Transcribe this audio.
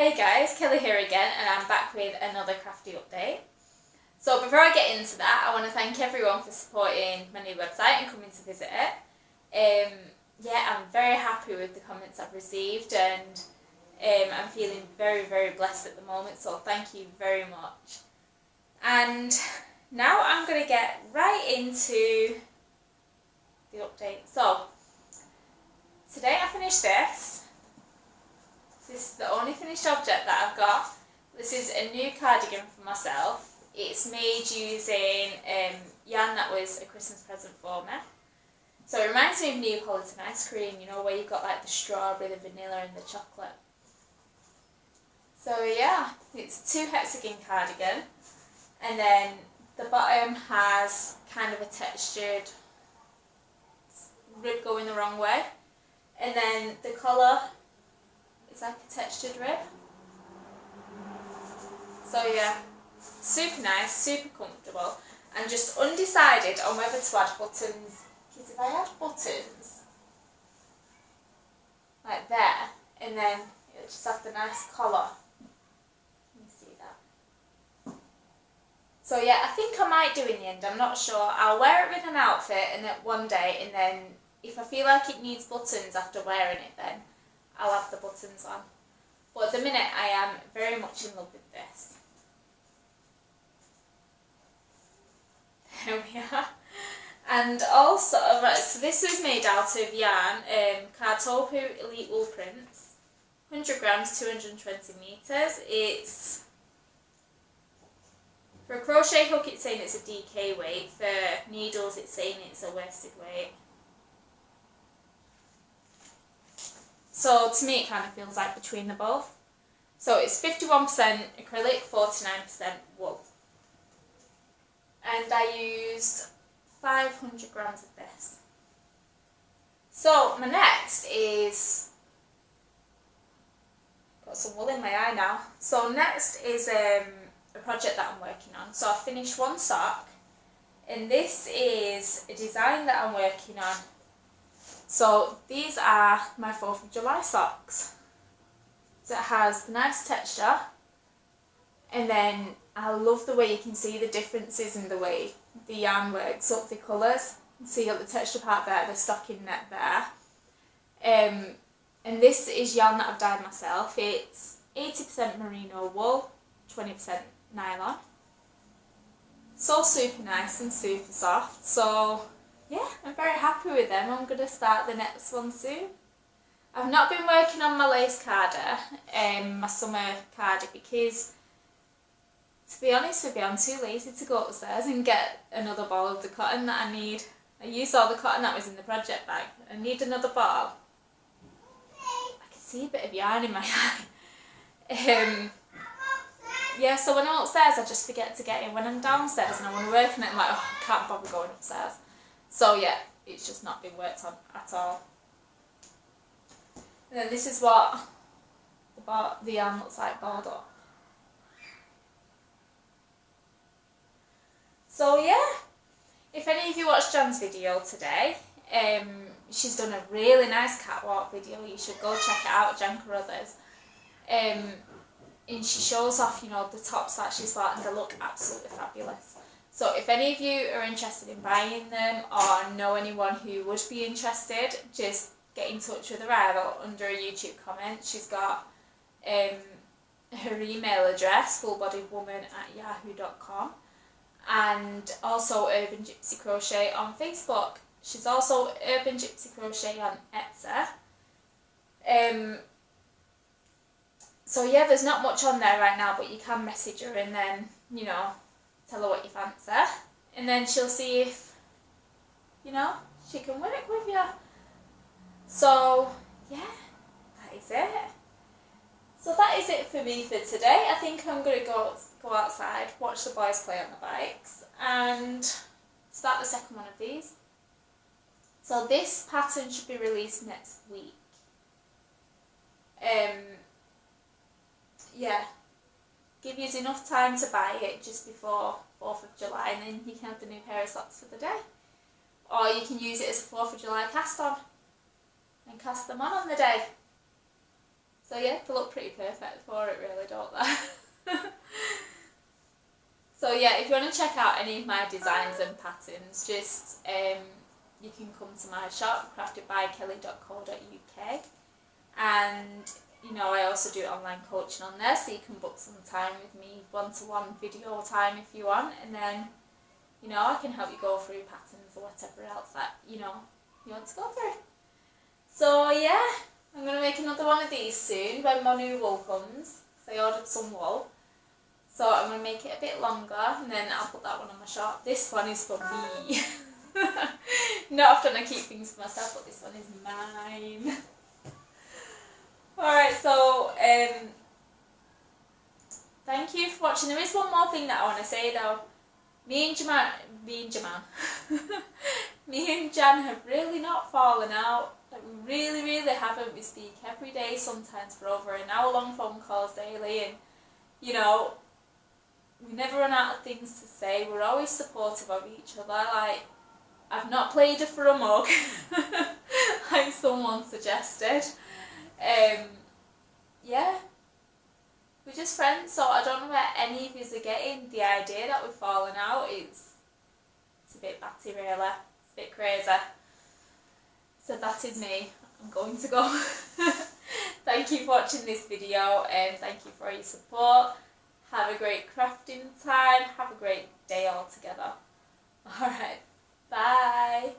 Hey guys, Kelly here again, and I'm back with another crafty update. So before I get into that, I want to thank everyone for supporting my new website and coming to visit it. Yeah, I'm very happy with the comments I've received, and I'm feeling very, very blessed at the moment, so thank you very much. And now I'm going to get right into the update. So, today I finished this. This is the only finished object that I've got. This is a new cardigan for myself. It's made using yarn that was a Christmas present for me. So it reminds me of Neapolitan ice cream, you know, where you've got like the strawberry, the vanilla and the chocolate. So yeah, it's 2 hexagon cardigan, and then the bottom has kind of a textured rib going the wrong way, and then the collar is like a textured rib. So yeah, super nice, super comfortable. I'm just undecided on whether to add buttons, because if I add buttons like there, and then it'll just have the nice collar. Let me see that. So yeah, I think I might do in the end, I'm not sure. I'll wear it with an outfit and then one day, and then if I feel like it needs buttons after wearing it, then I'll have the buttons on. But at the minute I am very much in love with this. There we are. And also, right, so this was made out of yarn, Cartopu Elite Wool Prints, 100 grams, 220 meters. It's, for a crochet hook it's saying it's a DK weight, for needles it's saying it's a worsted weight. So to me it kind of feels like between the both. So it's 51% acrylic, 49% wool. And I used 500 grams of this. So my next is, got some wool in my eye now. So next is a project that I'm working on. So I finished one sock, and this is a design that I'm working on. So these are my 4th of July socks. So it has nice texture, and then I love the way you can see the differences in the way the yarn works up the colours. So you got the texture part there, the stocking net there. And this is yarn that I've dyed myself. It's 80% merino wool, 20% nylon. So super nice and super soft. So yeah, I'm very happy with them. I'm going to start the next one soon. I've not been working on my lace carder, my summer carder, because to be honest with you, I'm too lazy to go upstairs and get another ball of the cotton that I need. I used all the cotton that was in the project bag. I need another ball. I can see a bit of yarn in my eye. Yeah, so when I'm upstairs I just forget to get in. When I'm downstairs and I want to work on it, I'm like, oh, I can't bother going upstairs. So yeah, it's just not been worked on at all. And then this is what the yarn looks like balled up. So yeah, if any of you watched Jan's video today, she's done a really nice catwalk video. You should go check it out, Jan Carruthers. And she shows off, you know, the tops that she's bought, and they look absolutely fabulous. So if any of you are interested in buying them or know anyone who would be interested, just get in touch with her either under a YouTube comment. She's got her email address, fullbodywoman@yahoo.com, and also Urban Gypsy Crochet on Facebook. She's also Urban Gypsy Crochet on Etsy. So yeah, there's not much on there right now, but you can message her and then, you know, tell her what you fancy, and then she'll see if, you know, she can work with you. So yeah, that is it. So that is it for me for today. I think I'm going to go outside, watch the boys play on the bikes, and start the second one of these. So this pattern should be released next week. Yeah, give you enough time to buy it just before 4th of July, and then you can have the new pair of socks for the day. Or you can use it as a 4th of July cast on and cast them on the day. So So yeah, they look pretty perfect for it really, don't they? So yeah, if you want to check out any of my designs and patterns, just you can come to my shop, craftedbykelly.co.uk, and you know, I also do online coaching on there, so you can book some time with me, one-to-one video time if you want, and then, you know, I can help you go through patterns or whatever else that, you know, you want to go through. So yeah, I'm going to make another one of these soon when my new wool comes, because I ordered some wool. So I'm going to make it a bit longer, and then I'll put that one on my shop. This one is for me. Not often I keep things for myself, but this one is mine. Alright, so thank you for watching. There is one more thing that I want to say though. Me and Jan have really not fallen out. Like, we really haven't. We speak every day, sometimes for over an hour long phone calls daily, and you know, we never run out of things to say. We're always supportive of each other. Like, I've not played her for a mug, like someone suggested. Yeah, we're just friends, so I don't know where any of you are getting the idea that we've fallen out. It's a bit batty really, it's a bit crazy. So that is me. I'm going to go. Thank you for watching this video, and thank you for your support. Have a great crafting time, have a great day all together. Alright, bye.